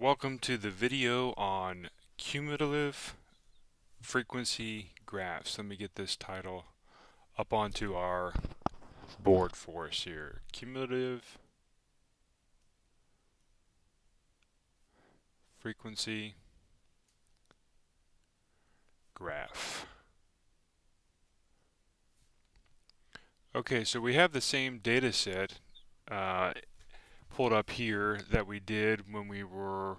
Welcome to the video on cumulative frequency graphs. Let me get this title up onto our board for us here. Cumulative frequency graph. Okay, so we have the same data set pulled up here that we did when we were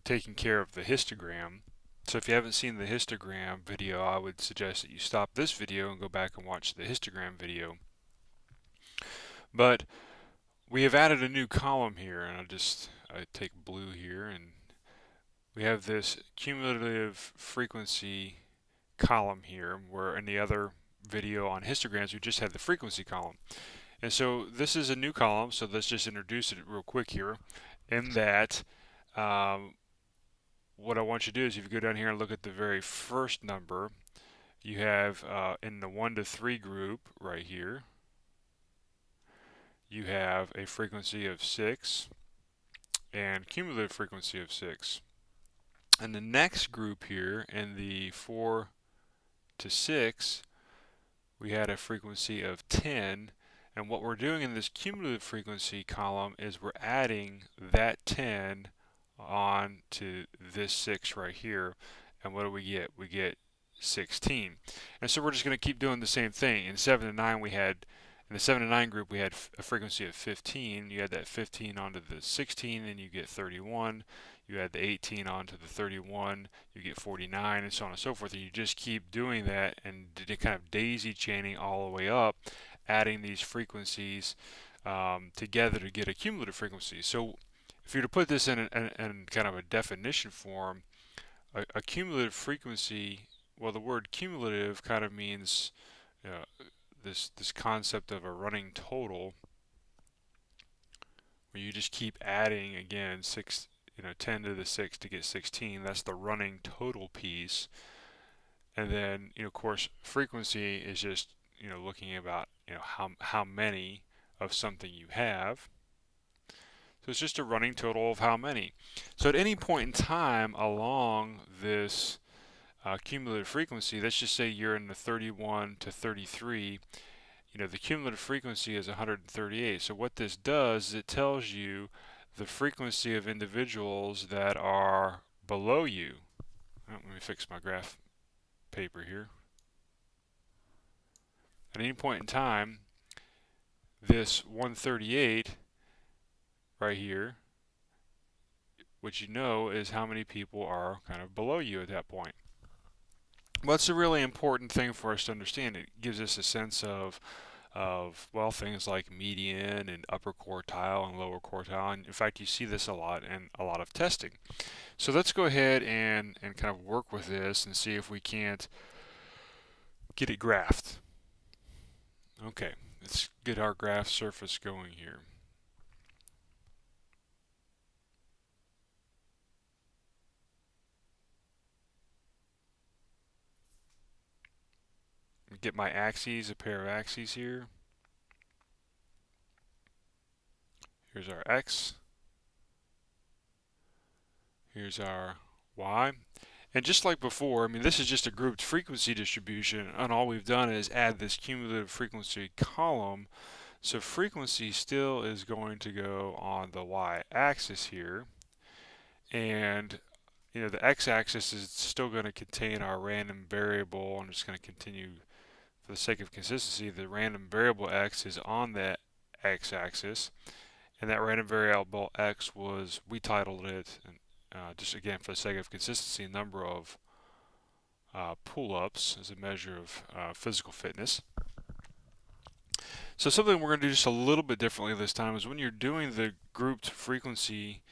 taking care of the histogram. So if you haven't seen the histogram video, I would suggest that you stop this video and go back and watch the histogram video. But we have added a new column here, and I take blue here, and we have this cumulative frequency column here, where in the other video on histograms we just had the frequency column. And so this is a new column, so let's just introduce it real quick here. In that, what I want you to do is if you go down here and look at the very first number, you have in the 1 to 3 group right here, you have a frequency of 6 and cumulative frequency of 6. And the next group here, in the 4 to 6, we had a frequency of 10. And what we're doing in this cumulative frequency column is we're adding that 10 on to this 6 right here. And what do we get? We get 16. And so we're just going to keep doing the same thing. In 7 to 9 we had, in the 7 to 9 group we had a frequency of 15. You add that 15 onto the 16 and you get 31. You add the 18 onto the 31, you get 49, and so on and so forth. And you just keep doing that and kind of daisy chaining all the way up, adding these frequencies together to get a cumulative frequency. So if you were to put this in kind of a definition form, a cumulative frequency, well, the word cumulative kind of means this concept of a running total, where you just keep adding, again, 10 to the 6 to get 16. That's the running total piece. And then, of course, frequency is just, looking about, how many of something you have. So it's just a running total of how many. So at any point in time along this cumulative frequency, let's just say you're in the 31 to 33, the cumulative frequency is 138. So what this does is it tells you the frequency of individuals that are below you. Oh, let me fix my graph paper here. At any point in time, this 138 right here, which is how many people are kind of below you at that point. Well, it's a really important thing for us to understand. It gives us a sense of well, things like median and upper quartile and lower quartile. And in fact, you see this a lot in a lot of testing. So let's go ahead and kind of work with this and see if we can't get it graphed. Okay, let's get our graph surface going here. Get my axes, a pair of axes here. Here's our x. Here's our y. And just like before, this is just a grouped frequency distribution, and all we've done is add this cumulative frequency column. So frequency still is going to go on the y-axis here, and the x-axis is still going to contain our random variable. I'm just going to continue for the sake of consistency. The random variable x is on that x-axis, and that random variable x we titled it, just again for the sake of consistency, number of pull-ups as a measure of physical fitness. So something we're going to do just a little bit differently this time is when you're doing the grouped frequency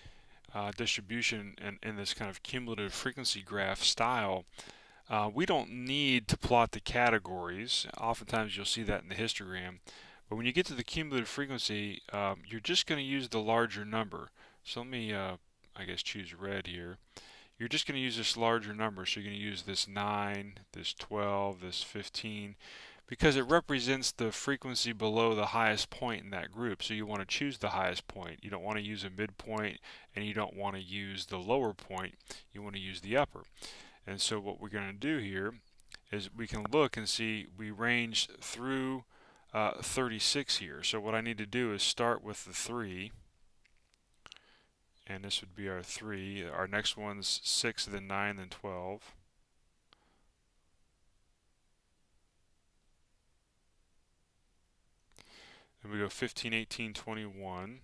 distribution in this kind of cumulative frequency graph style, we don't need to plot the categories. Oftentimes you'll see that in the histogram. But when you get to the cumulative frequency, you're just going to use the larger number. So let me, I guess, choose red here. You're just going to use this larger number. So you're going to use this 9, this 12, this 15, Because it represents the frequency below the highest point in that group. So you want to choose the highest point. You don't want to use a midpoint, and you don't want to use the lower point. You want to use the upper. And so what we're going to do here is we can look and see we range through 36 here. So what I need to do is start with the 3, and this would be our 3. Our next one's 6, then 9, then 12. And we go 15, 18, 21.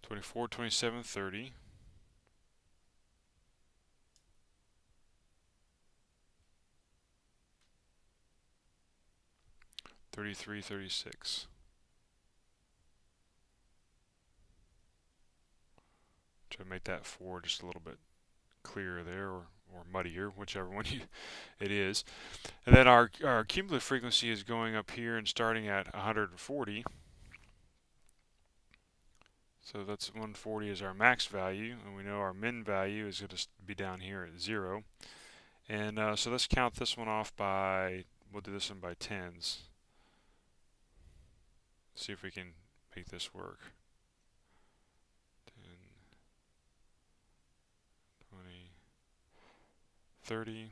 24, 27, 30. 33, 36. Try to make that 4 just a little bit clearer there, or muddier, whichever one it is. And then our cumulative frequency is going up here and starting at 140. So that's 140 is our max value, and we know our min value is going to be down here at 0. And so let's count this one off by, we'll do this one by tens. See if we can make this work. 10, 20, 30,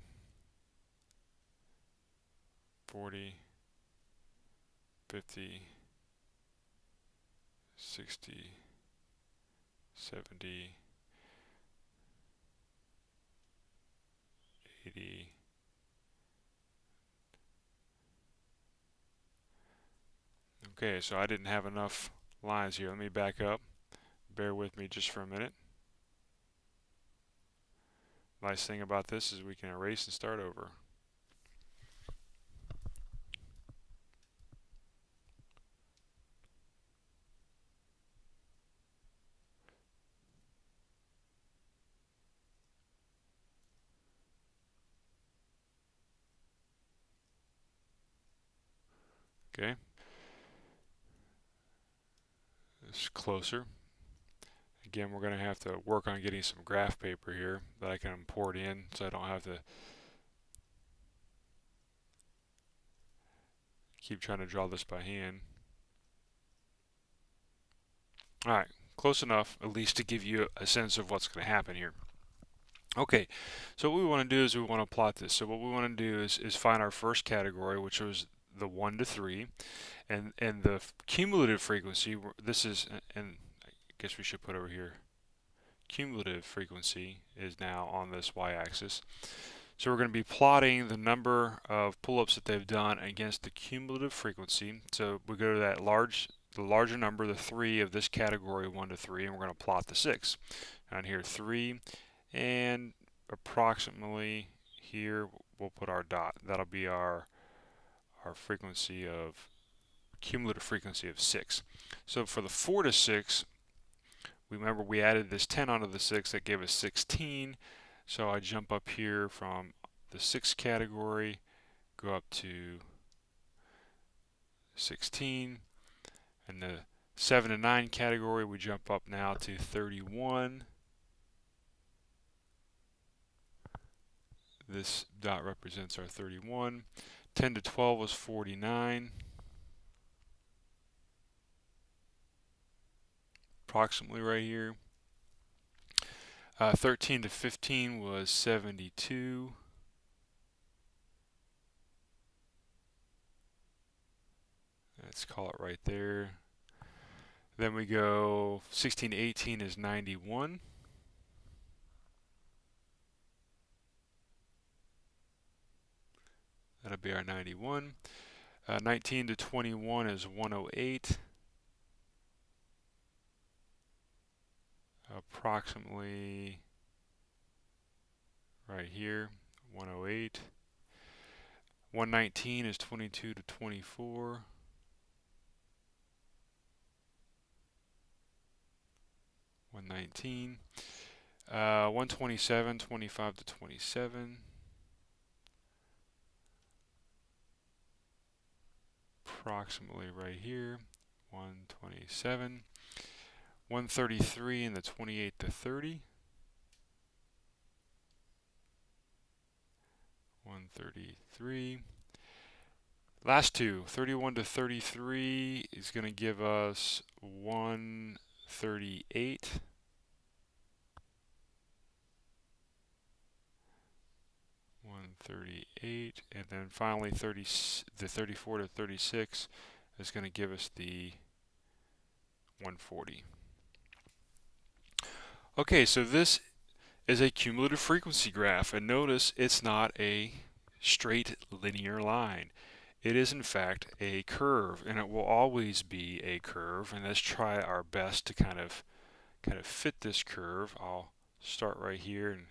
40, 50, 60, 70, 80, okay, so I didn't have enough lines here. Let me back up. Bear with me just for a minute. Nice thing about this is we can erase and start over. Okay. This is closer. Again, we're going to have to work on getting some graph paper here that I can import in so I don't have to keep trying to draw this by hand. Alright, close enough at least to give you a sense of what's going to happen here. Okay, so what we want to do is we want to plot this. So what we want to do is find our first category, which was the 1 to 3, and the cumulative frequency, this is, and I guess we should put over here, cumulative frequency is now on this y-axis. So we're going to be plotting the number of pull-ups that they've done against the cumulative frequency. So we go to that the larger number, the 3 of this category, 1 to 3, and we're going to plot the 6. Down here 3, and approximately here we'll put our dot. That'll be our frequency of cumulative frequency of 6. So for the 4 to 6, remember we added this 10 onto the 6, that gave us 16. So I jump up here from the 6 category, go up to 16, and the 7 to 9 category we jump up now to 31. This dot represents our 31. 10 to 12 was 49. Approximately right here. 13 to 15 was 72. Let's call it right there. Then we go 16 to 18 is 91. That'll be our 91. 19 to 21 is 108. Approximately right here, 108. 119 is 22 to 24. 119. 127, 25 to 27. Approximately right here, 127. 133 and the 28 to 30. 133. Last two, 31 to 33 is going to give us 138. 138, and then finally the 34 to 36 is going to give us the 140. Okay, so this is a cumulative frequency graph, and notice it's not a straight linear line. It is in fact a curve, and it will always be a curve. And let's try our best to kind of fit this curve. I'll start right here and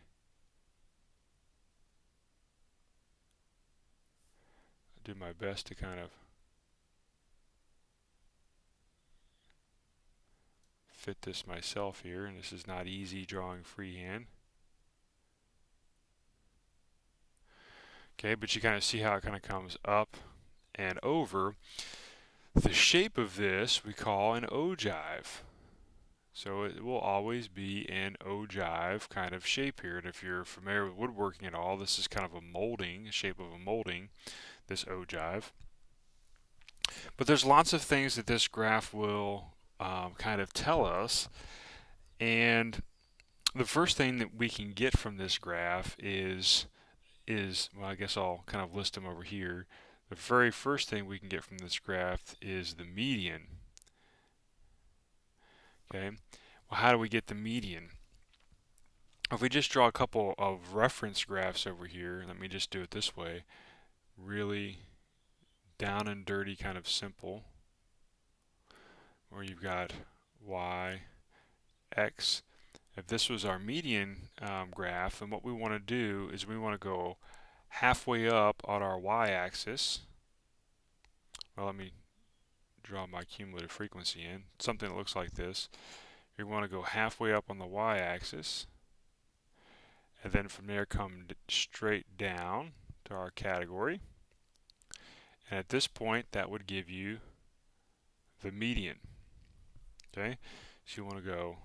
do my best to kind of fit this myself here, and this is not easy drawing freehand. Okay, but you kind of see how it kind of comes up and over. The shape of this we call an ogive. So it will always be an ogive kind of shape here. And if you're familiar with woodworking at all, this is kind of a molding, shape of a molding, this ogive. But there's lots of things that this graph will kind of tell us. And the first thing that we can get from this graph is, well, I guess I'll kind of list them over here. The very first thing we can get from this graph is the median. Okay, well, how do we get the median? If we just draw a couple of reference graphs over here, let me just do it this way, really down and dirty, kind of simple, where you've got y, x. If this was our median graph, then what we want to do is we want to go halfway up on our y-axis. Well, let me draw my cumulative frequency in, something that looks like this. You want to go halfway up on the y-axis, and then from there come straight down to our category. And at this point, that would give you the median. Okay, so you want to go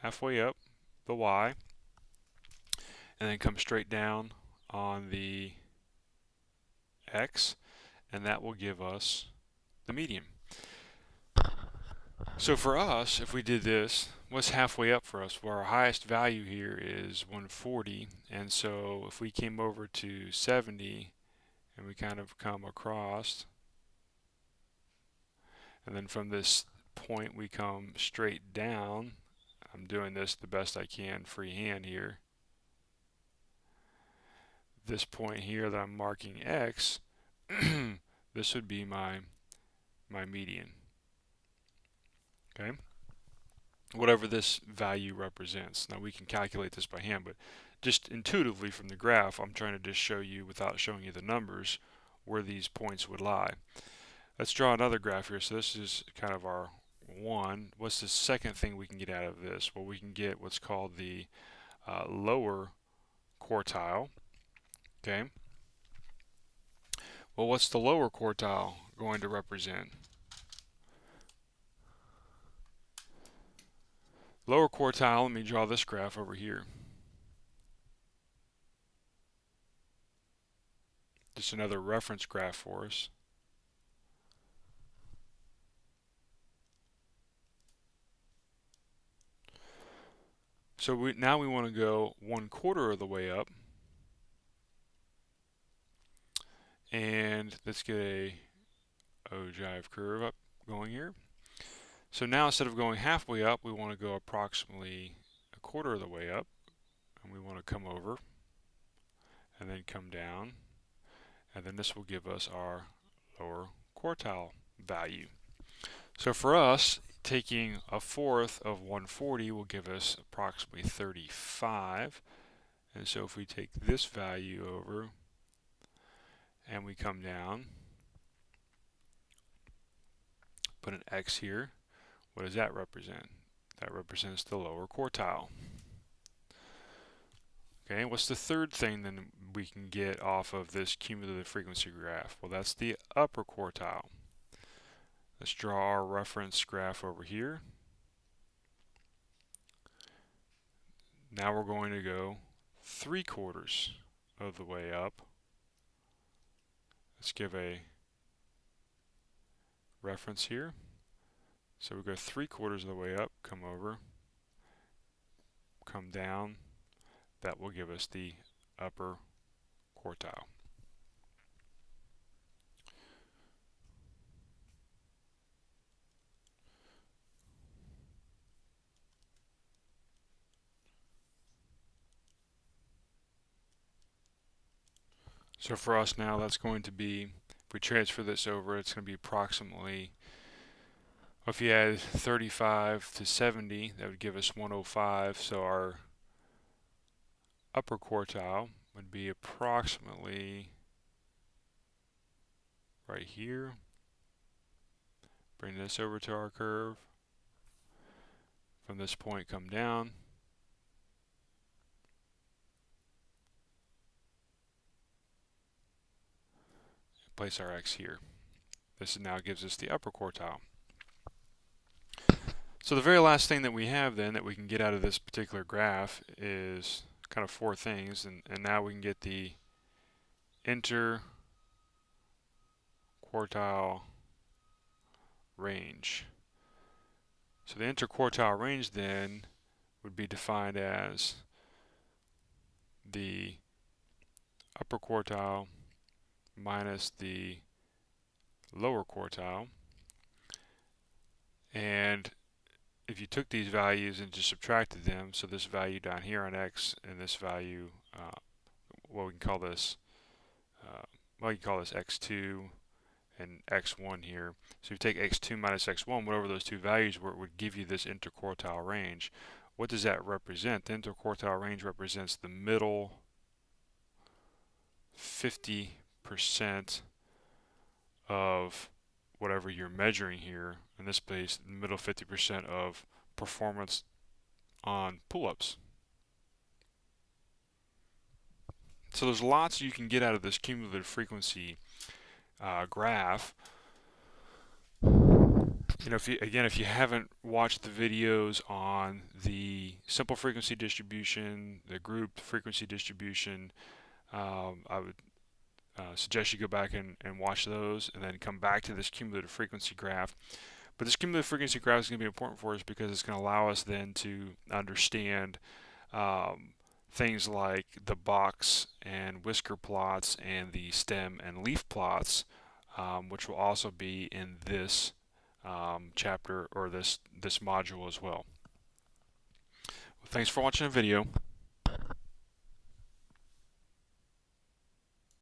halfway up the y, and then come straight down on the x, and that will give us the median. So for us, if we did this, what's halfway up for us? Well, our highest value here is 140, and so if we came over to 70 and we kind of come across, and then from this point we come straight down. I'm doing this the best I can freehand here. This point here that I'm marking x, this would be my median. Okay, whatever this value represents. Now we can calculate this by hand, but just intuitively from the graph, I'm trying to just show you, without showing you the numbers, where these points would lie. Let's draw another graph here. So this is kind of our one. What's the second thing we can get out of this? Well, we can get what's called the lower quartile. Okay. Well, what's the lower quartile going to represent? Lower quartile, let me draw this graph over here. Just another reference graph for us. So now we want to go 1/4 of the way up. And let's get a ogive curve up going here. So now instead of going halfway up, we want to go approximately 1/4 of the way up. And we want to come over and then come down. And then this will give us our lower quartile value. So for us, taking 1/4 of 140 will give us approximately 35. And so if we take this value over and we come down, put an X here, what does that represent? That represents the lower quartile. Okay, what's the third thing then we can get off of this cumulative frequency graph? Well, that's the upper quartile. Let's draw our reference graph over here. Now we're going to go 3/4 of the way up. Let's give a reference here. So we go 3/4 of the way up, come over, come down. That will give us the upper quartile. So for us now, that's going to be, if we transfer this over, it's going to be approximately, if you add 35 to 70, that would give us 105. So our upper quartile would be approximately right here. Bring this over to our curve. From this point, come down. Place our X here. This now gives us the upper quartile. So the very last thing that we have then that we can get out of this particular graph is kind of 4 things, and now we can get the interquartile range. So the interquartile range then would be defined as the upper quartile minus the lower quartile. And if you took these values and just subtracted them, so this value down here on X and this value, well, we can call this X2 and X1 here. So if you take X2 minus X1, whatever those two values were, it would give you this interquartile range. What does that represent? The interquartile range represents the middle 50% of whatever you're measuring here. In this case, the middle 50% of performance on pull-ups. So there's lots you can get out of this cumulative frequency graph. You know, if you haven't watched the videos on the simple frequency distribution, the grouped frequency distribution, I would suggest you go back and watch those, and then come back to this cumulative frequency graph. But this cumulative frequency graph is going to be important for us because it's going to allow us then to understand things like the box and whisker plots and the stem and leaf plots, which will also be in this chapter or this module as well. Thanks for watching the video.